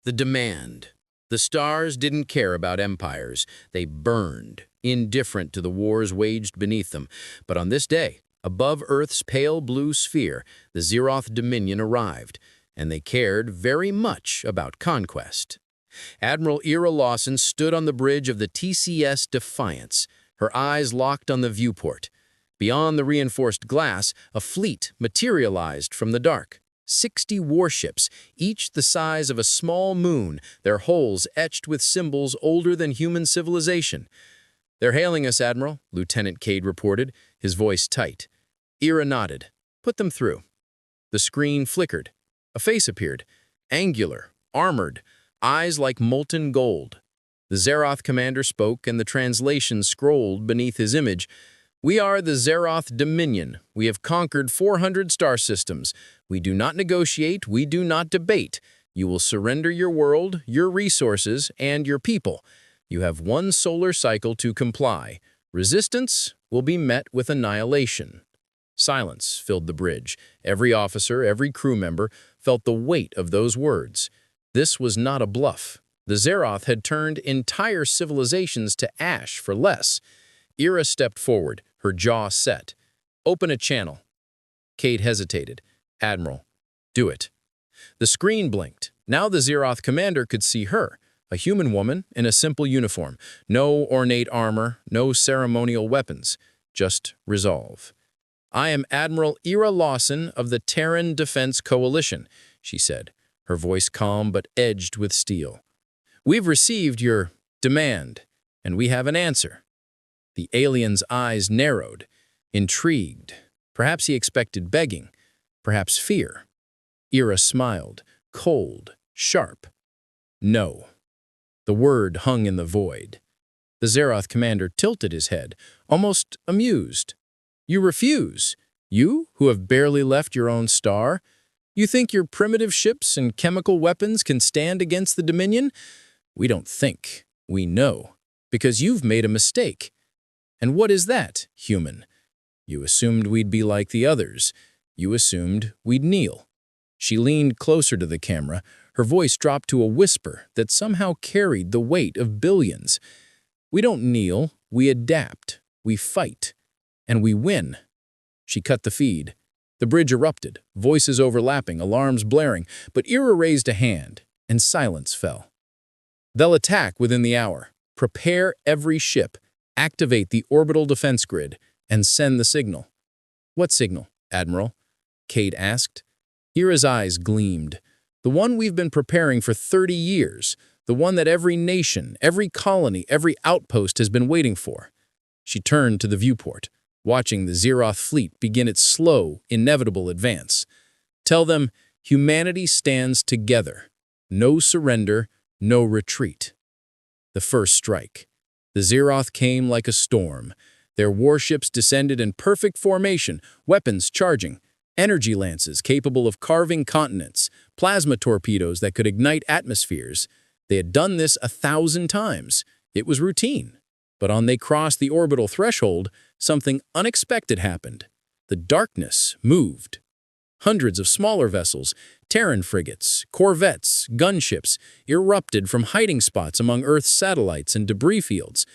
The demand. The stars didn't care about empires. They burned, indifferent to the wars waged beneath them. But on this day, above Earth's pale blue sphere, the Zeroth Dominion arrived, and they cared very much about conquest. Admiral Ira Lawson stood on the bridge of the TCS Defiance, her eyes locked on the viewport. Beyond the reinforced glass, a fleet materialized from the dark. 60 warships, each the size of a small moon, their hulls etched with symbols older than human civilization. "They're hailing us, Admiral," Lieutenant Cade reported, his voice tight. Ira nodded. "Put them through." The screen flickered. A face appeared, angular, armored, eyes like molten gold. The Zeroth commander spoke, and the translation scrolled beneath his image. "We are the Zeroth Dominion. We have conquered 400 star systems. We do not negotiate, we do not debate. You will surrender your world, your resources, and your people. You have one solar cycle to comply. Resistance will be met with annihilation." Silence filled the bridge. Every officer, every crew member felt the weight of those words. This was not a bluff. The Zeroth had turned entire civilizations to ash for less. Ira stepped forward, her jaw set. "Open a channel." Cade hesitated. "Admiral, do it." The screen blinked. Now the Zeroth commander could see her, a human woman in a simple uniform. No ornate armor, no ceremonial weapons, just resolve. "I am Admiral Ira Lawson of the Terran Defense Coalition," she said, her voice calm but edged with steel. "We've received your demand, and we have an answer." The alien's eyes narrowed, intrigued. Perhaps he expected begging, perhaps fear. Ira smiled, cold, sharp. "No." The word hung in the void. The Zeroth commander tilted his head, almost amused. "You refuse? You, who have barely left your own star? You think your primitive ships and chemical weapons can stand against the Dominion? We don't think. We know. Because you've made a mistake. And what is that, human? You assumed we'd be like the others. You assumed we'd kneel." She leaned closer to the camera. Her voice dropped to a whisper that somehow carried the weight of billions. "We don't kneel. We adapt. We fight. And we win." She cut the feed. The bridge erupted, voices overlapping, alarms blaring, but Ira raised a hand, and silence fell. "They'll attack within the hour. Prepare every ship. Activate the orbital defense grid, and send the signal." "What signal, Admiral?" Cade asked. Ira's eyes gleamed. "The one we've been preparing for 30 years. The one that every nation, every colony, every outpost has been waiting for." She turned to the viewport, watching the Zeroth fleet begin its slow, inevitable advance. "Tell them humanity stands together. No surrender, no retreat." The first strike. The Zeroth came like a storm. Their warships descended in perfect formation, weapons charging, energy lances capable of carving continents, plasma torpedoes that could ignite atmospheres. They had done this 1,000 times. It was routine. But on they crossed the orbital threshold, something unexpected happened. The darkness moved. Hundreds of smaller vessels, Terran frigates, corvettes, gunships, erupted from hiding spots among Earth's satellites and debris fields.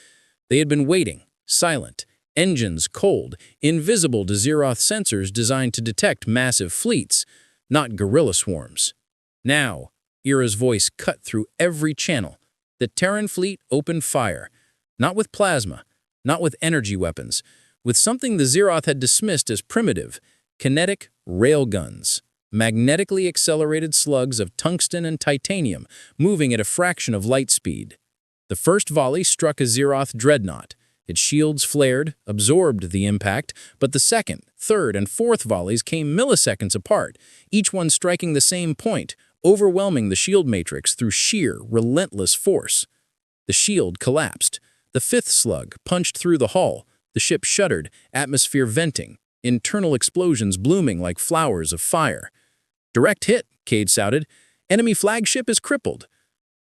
They had been waiting, silent, engines cold, invisible to Zeroth sensors designed to detect massive fleets, not guerrilla swarms. Now, Ira's voice cut through every channel. The Terran fleet opened fire, not with plasma, not with energy weapons, with something the Zeroth had dismissed as primitive, kinetic railguns, magnetically accelerated slugs of tungsten and titanium moving at a fraction of light speed. The first volley struck a Zeroth dreadnought. Its shields flared, absorbed the impact, but the second, third, and fourth volleys came milliseconds apart, each one striking the same point, overwhelming the shield matrix through sheer, relentless force. The shield collapsed. The fifth slug punched through the hull. The ship shuddered, atmosphere venting, internal explosions blooming like flowers of fire. "Direct hit," Cade shouted. "Enemy flagship is crippled."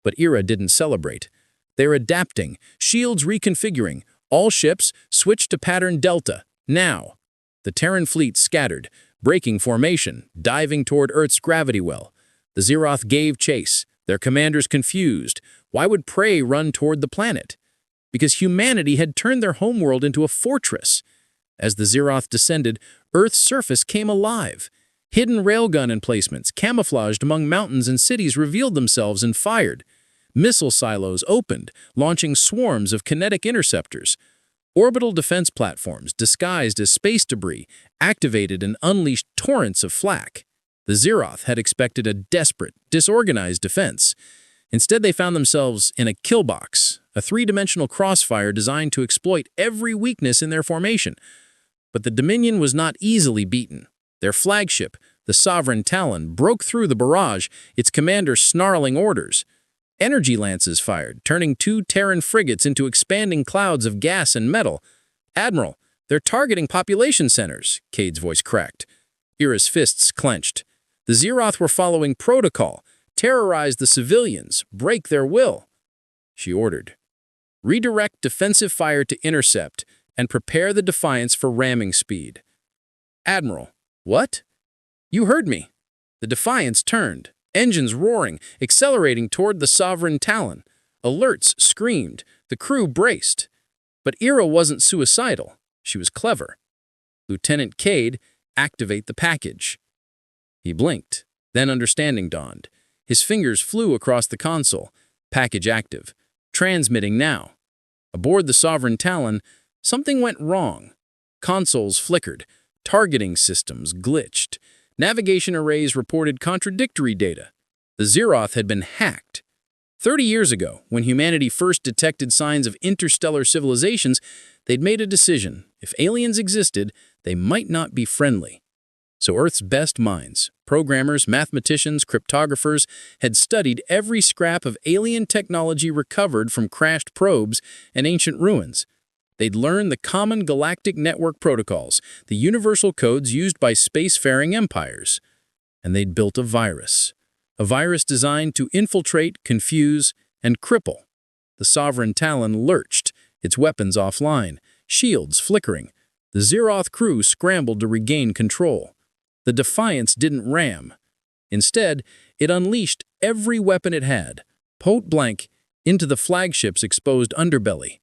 But Ira didn't celebrate. They're adapting, shields reconfiguring. All ships switch to pattern Delta, now. The Terran fleet scattered, breaking formation, diving toward Earth's gravity well. The Zeroth gave chase, Their commanders confused. Why would prey run toward the planet? Because humanity had turned their homeworld into a fortress. As the Zeroth descended, Earth's surface came alive. Hidden railgun emplacements, camouflaged among mountains and cities, revealed themselves and fired. Missile silos opened, launching swarms of kinetic interceptors. Orbital defense platforms, disguised as space debris, activated and unleashed torrents of flak. The Zeroth had expected a desperate, disorganized defense. Instead, they found themselves in a killbox, a three-dimensional crossfire designed to exploit every weakness in their formation. But the Dominion was not easily beaten. Their flagship, the Sovereign Talon, broke through the barrage, its commander snarling orders. Energy lances fired, turning 2 Terran frigates into expanding clouds of gas and metal. "Admiral, they're targeting population centers," Cade's voice cracked. Ira's fists clenched. The Zeroth were following protocol. Terrorize the civilians, break their will. She ordered, "Redirect defensive fire to intercept and prepare the Defiance for ramming speed." "Admiral, what?" "You heard me." The Defiance turned, engines roaring, accelerating toward the Sovereign Talon. Alerts screamed. The crew braced. But Ira wasn't suicidal. She was clever. "Lieutenant Cade, activate the package." He blinked. Then understanding dawned. His fingers flew across the console. Package active. Transmitting now. Aboard the Sovereign Talon, something went wrong. Consoles flickered. Targeting systems glitched. Navigation arrays reported contradictory data. The Zeroth had been hacked. 30 years ago, when humanity first detected signs of interstellar civilizations, they'd made a decision. If aliens existed, they might not be friendly. So Earth's best minds, programmers, mathematicians, cryptographers, had studied every scrap of alien technology recovered from crashed probes and ancient ruins. They'd learned the common galactic network protocols, the universal codes used by spacefaring empires. And they'd built a virus designed to infiltrate, confuse, and cripple. The Sovereign Talon lurched, its weapons offline, shields flickering. The Zeroth crew scrambled to regain control. The Defiance didn't ram. Instead, it unleashed every weapon it had, point-blank, into the flagship's exposed underbelly.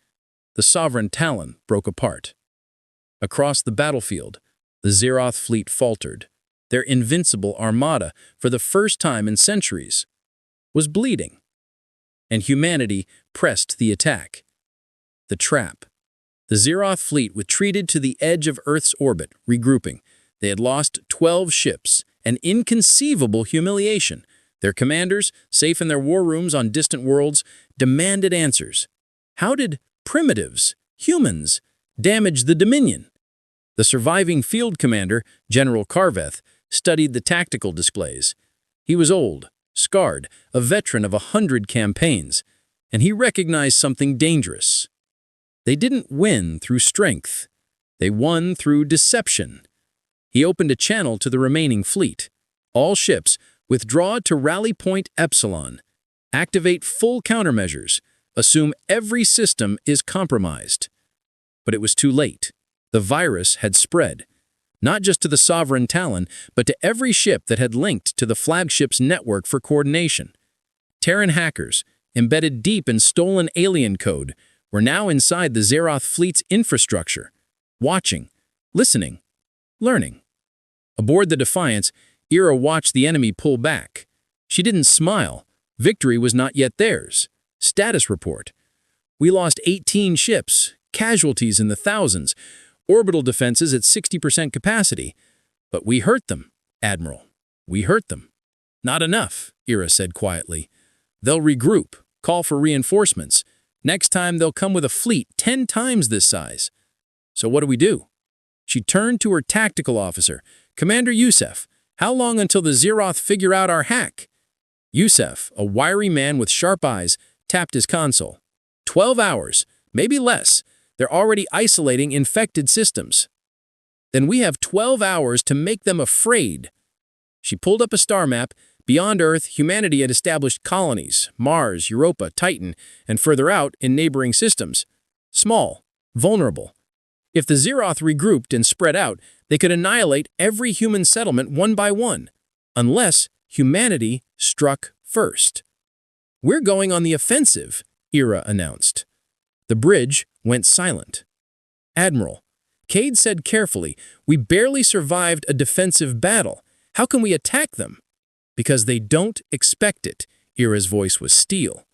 The Sovereign Talon broke apart. Across the battlefield, the Zeroth fleet faltered. Their invincible armada, for the first time in centuries, was bleeding. And humanity pressed the attack. The trap. The Zeroth fleet retreated to the edge of Earth's orbit, regrouping. They had lost 12 ships, an inconceivable humiliation. Their commanders, safe in their war rooms on distant worlds, demanded answers. How did primitives, humans, damage the Dominion? The surviving field commander, General Carveth, studied the tactical displays. He was old, scarred, a veteran of 100 campaigns, and he recognized something dangerous. They didn't win through strength. They won through deception. He opened a channel to the remaining fleet. All ships, withdraw to Rally Point Epsilon. Activate full countermeasures. Assume every system is compromised. But it was too late. The virus had spread. Not just to the Sovereign Talon, but to every ship that had linked to the flagship's network for coordination. Terran hackers, embedded deep in stolen alien code, were now inside the Zeroth fleet's infrastructure, watching, listening, learning. Aboard the Defiance, Ira watched the enemy pull back. She didn't smile. Victory was not yet theirs. Status report. We lost 18 ships, casualties in the thousands, orbital defenses at 60% capacity. But we hurt them, Admiral. We hurt them. Not enough, Ira said quietly. They'll regroup, call for reinforcements. Next time they'll come with a fleet 10 times this size. So what do we do? She turned to her tactical officer, Commander Yusef. How long until the Zeroth figure out our hack? Yusef, a wiry man with sharp eyes, tapped his console. 12 hours, maybe less. They're already isolating infected systems. Then we have 12 hours to make them afraid. She pulled up a star map. Beyond Earth, humanity had established colonies, Mars, Europa, Titan, and further out in neighboring systems. Small, vulnerable. If the Zeroth regrouped and spread out, they could annihilate every human settlement one by one, unless humanity struck first. "We're going on the offensive," Ira announced. The bridge went silent. "Admiral," Cade said carefully, "we barely survived a defensive battle. How can we attack them?" "Because they don't expect it," Ira's voice was steel.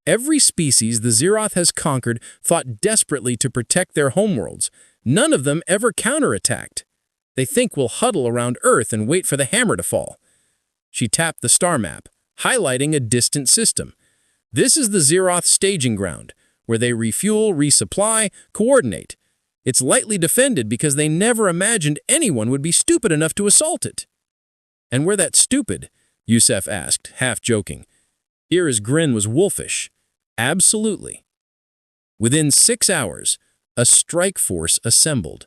"Every species the Zeroth has conquered fought desperately to protect their homeworlds. None of them ever counterattacked. They think we'll huddle around Earth and wait for the hammer to fall." She tapped the star map, highlighting a distant system. "This is the Zeroth staging ground, where they refuel, resupply, coordinate. It's lightly defended because they never imagined anyone would be stupid enough to assault it." "And we're that stupid?" Yusef asked, half joking. Ira's grin was wolfish. "Absolutely." Within 6 hours, a strike force assembled.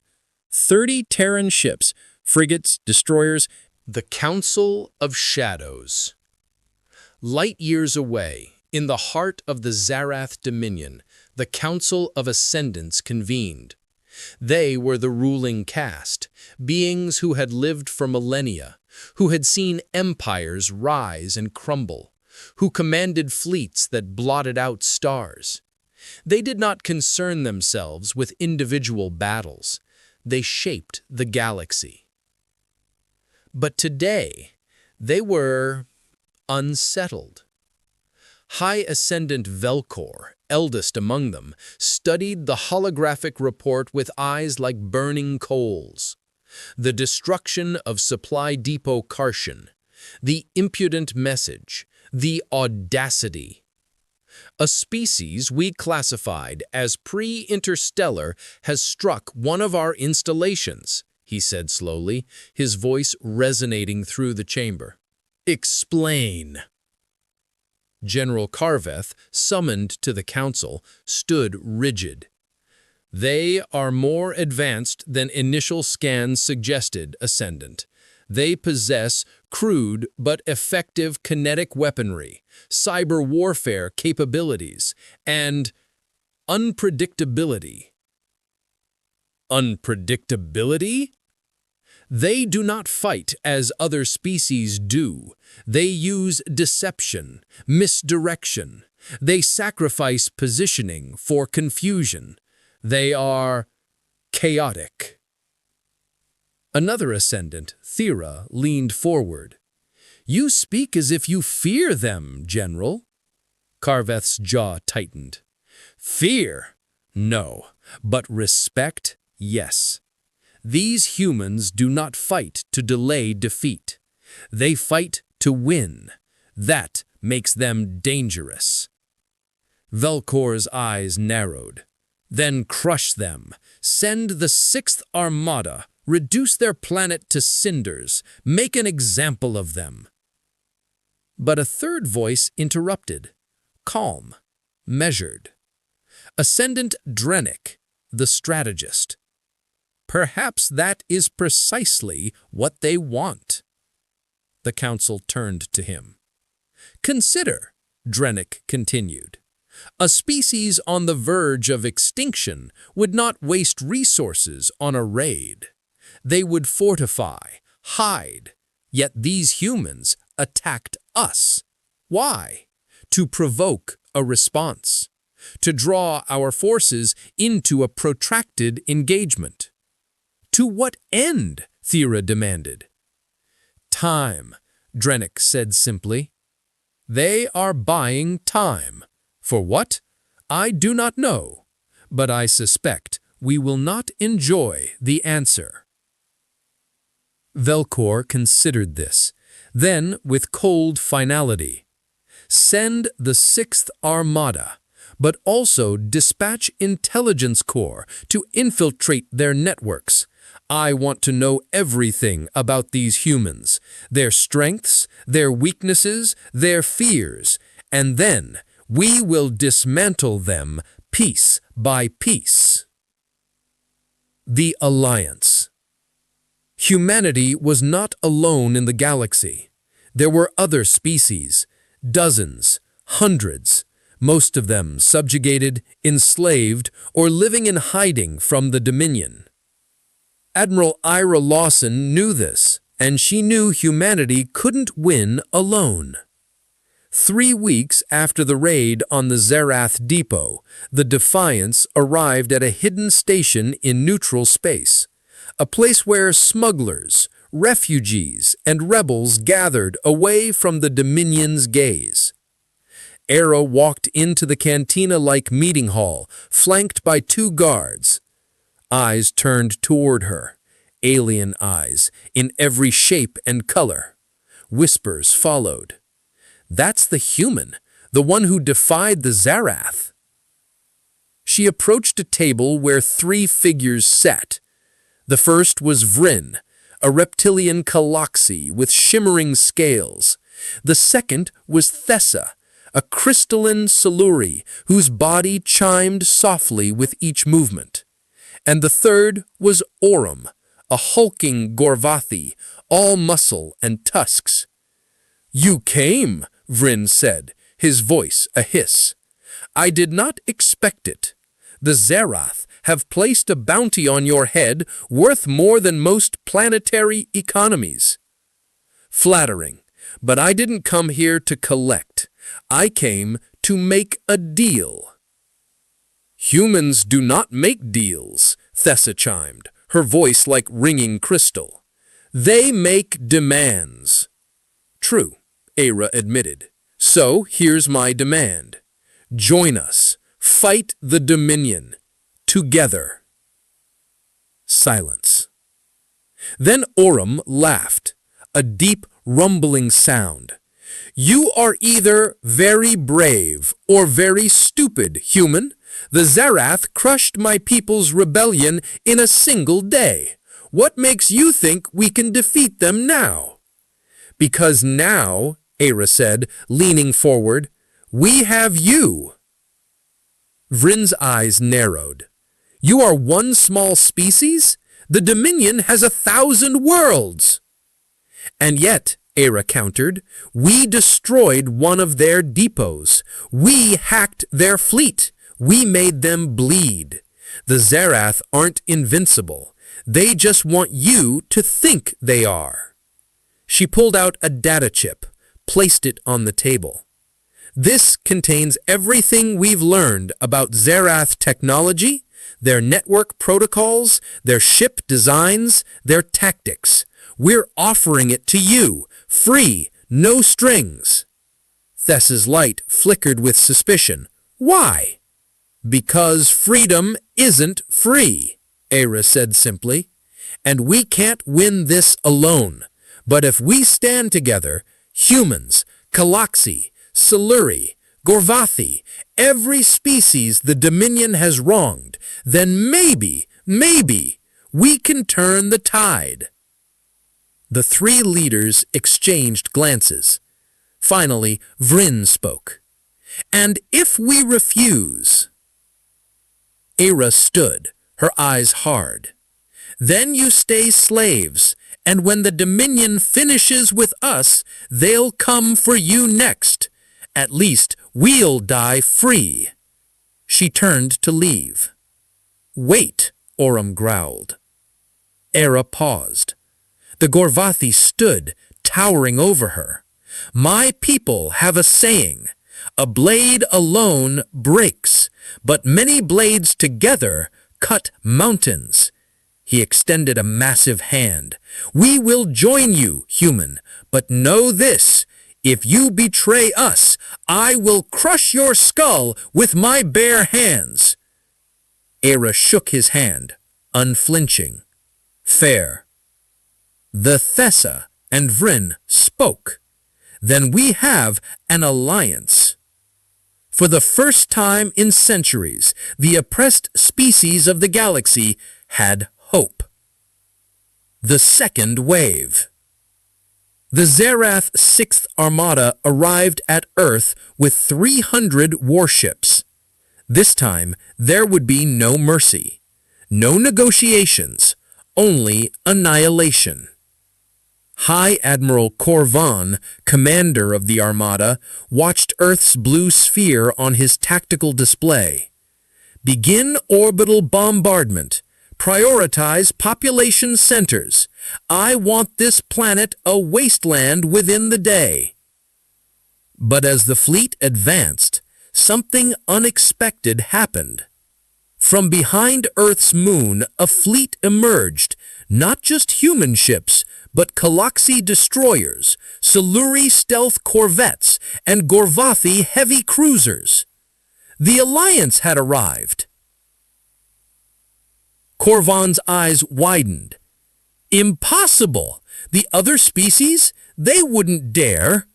30 Terran ships, frigates, destroyers. The Council of Shadows. Light years away, in the heart of the Zarath Dominion, the Council of Ascendants convened. They were the ruling caste, beings who had lived for millennia, who had seen empires rise and crumble, who commanded fleets that blotted out stars. They did not concern themselves with individual battles. They shaped the galaxy. But today, they were unsettled. High Ascendant Velcor, eldest among them, studied the holographic report with eyes like burning coals. The destruction of Supply Depot Karshan, the impudent message, the audacity. "A species we classified as pre-interstellar has struck one of our installations," he said slowly, his voice resonating through the chamber. "Explain." General Carveth, summoned to the council, stood rigid. "They are more advanced than initial scans suggested, Ascendant. They possess crude but effective kinetic weaponry, cyber warfare capabilities, and unpredictability." Unpredictability? "They do not fight as other species do. They use deception, misdirection. They sacrifice positioning for confusion. They are chaotic." Another Ascendant, Thera, leaned forward. "You speak as if you fear them, General." Carveth's jaw tightened. "Fear? No. But respect? Yes. These humans do not fight to delay defeat. They fight to win. That makes them dangerous." Velcor's eyes narrowed. "Then crush them. Send the 6th Armada. Reduce their planet to cinders. Make an example of them." But a third voice interrupted. Calm. Measured. Ascendant Drennick, the strategist. "Perhaps that is precisely what they want." The council turned to him. "Consider," Drennick continued, "a species on the verge of extinction would not waste resources on a raid. They would fortify, hide, yet these humans attacked us. Why? To provoke a response, to draw our forces into a protracted engagement. To what end? Thera demanded. Time, Drennick said simply. They are buying time. For what? I do not know, but I suspect we will not enjoy the answer. Velcor considered this, then with cold finality. Send the 6th Armada, but also dispatch intelligence corps to infiltrate their networks. I want to know everything about these humans, their strengths, their weaknesses, their fears, and then we will dismantle them piece by piece. The Alliance. Humanity was not alone in the galaxy. There were other species, dozens, hundreds, most of them subjugated, enslaved, or living in hiding from the Dominion. Admiral Ira Lawson knew this, and she knew humanity couldn't win alone. 3 weeks after the raid on the Zerath depot, the Defiance arrived at a hidden station in neutral space, a place where smugglers, refugees, and rebels gathered away from the Dominion's gaze. Era walked into the cantina-like meeting hall, flanked by 2 guards. Eyes turned toward her, alien eyes, in every shape and color. Whispers followed. That's the human, the one who defied the Zerath. She approached a table where 3 figures sat. The first was Vryn, a reptilian caloxy with shimmering scales. The second was Thessa, a crystalline Siluri whose body chimed softly with each movement. And the third was Aurum, a hulking Gorvathi, all muscle and tusks. "You came," Vryn said, his voice a hiss. "I did not expect it. The Zerath have placed a bounty on your head worth more than most planetary economies." "Flattering, but I didn't come here to collect. I came to make a deal." "Humans do not make deals," Thessa chimed, her voice like ringing crystal. "They make demands." "True," Era admitted. "So here's my demand. Join us. Fight the Dominion. Together." Silence. Then Aurum laughed, a deep, rumbling sound. "You are either very brave or very stupid, human. The Zerath crushed my people's rebellion in a single day. What makes you think we can defeat them now?" "Because now," Era said, leaning forward, "we have you." Vryn's eyes narrowed. "You are one small species? The Dominion has 1,000 worlds." "And yet," Era countered, "we destroyed one of their depots. We hacked their fleet. We made them bleed. The Zerath aren't invincible. They just want you to think they are." She pulled out a data chip, placed it on the table. "This contains everything we've learned about Zerath technology, their network protocols, their ship designs, their tactics. We're offering it to you, free, no strings." Thessa's light flickered with suspicion. "Why?" "Because freedom isn't free," Era said simply. "And we can't win this alone. But if we stand together, humans, Caloxy, Siluri, Gorvathi, every species the Dominion has wronged, then maybe, we can turn the tide." The 3 leaders exchanged glances. Finally, Vryn spoke. "And if we refuse?" Era stood, her eyes hard. "Then you stay slaves, and when the Dominion finishes with us, they'll come for you next. At least we'll die free." She turned to leave. "Wait," Aurum growled. Era paused. The Gorvathi stood, towering over her. "My people have a saying, a blade alone breaks, but many blades together cut mountains." He extended a massive hand. "We will join you, human, but know this. If you betray us, I will crush your skull with my bare hands." Era shook his hand, unflinching. "Fair." The Thessa and Vryn spoke. "Then we have an alliance." For the first time in centuries, the oppressed species of the galaxy had hope. The second wave. The Zerath 6th Armada arrived at Earth with 300 warships. This time, there would be no mercy, no negotiations, only annihilation. High Admiral Corvan, commander of the Armada, watched Earth's blue sphere on his tactical display. "Begin orbital bombardment. Prioritize population centers. I want this planet a wasteland within the day." But as the fleet advanced, something unexpected happened. From behind Earth's moon, a fleet emerged, not just human ships, but Galaxy destroyers, Siluri stealth corvettes, and Gorvathi heavy cruisers. The Alliance had arrived. Korvan's eyes widened. Impossible! The other species? They wouldn't dare.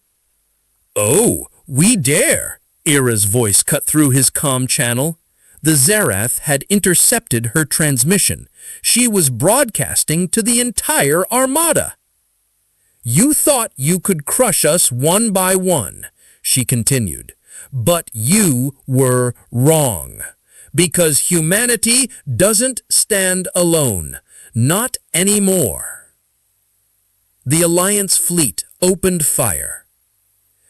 Oh, we dare! Ira's voice cut through his comm channel. The Zerath had intercepted her transmission. She was broadcasting to the entire armada. You thought you could crush us one by one, she continued. But you were wrong. Because humanity doesn't stand alone. Not anymore. The Alliance fleet opened fire.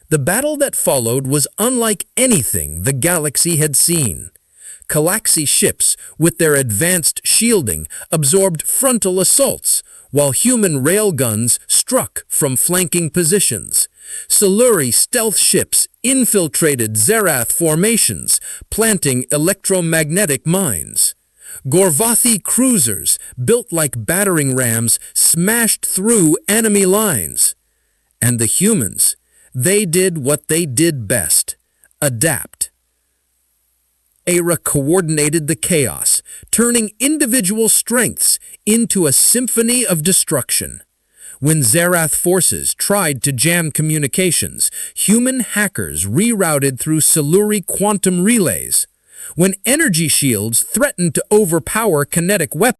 The battle that followed was unlike anything the galaxy had seen. Galaxy ships, with their advanced shielding, absorbed frontal assaults, while human railguns struck from flanking positions. Siluri stealth ships infiltrated Zerath formations, planting electromagnetic mines. Gorvathi cruisers, built like battering rams, smashed through enemy lines. And the humans, they did what they did best: adapt. Ira coordinated the chaos, turning individual strengths into a symphony of destruction. When Zerath forces tried to jam communications, human hackers rerouted through Siluri quantum relays. When energy shields threatened to overpower kinetic weapons,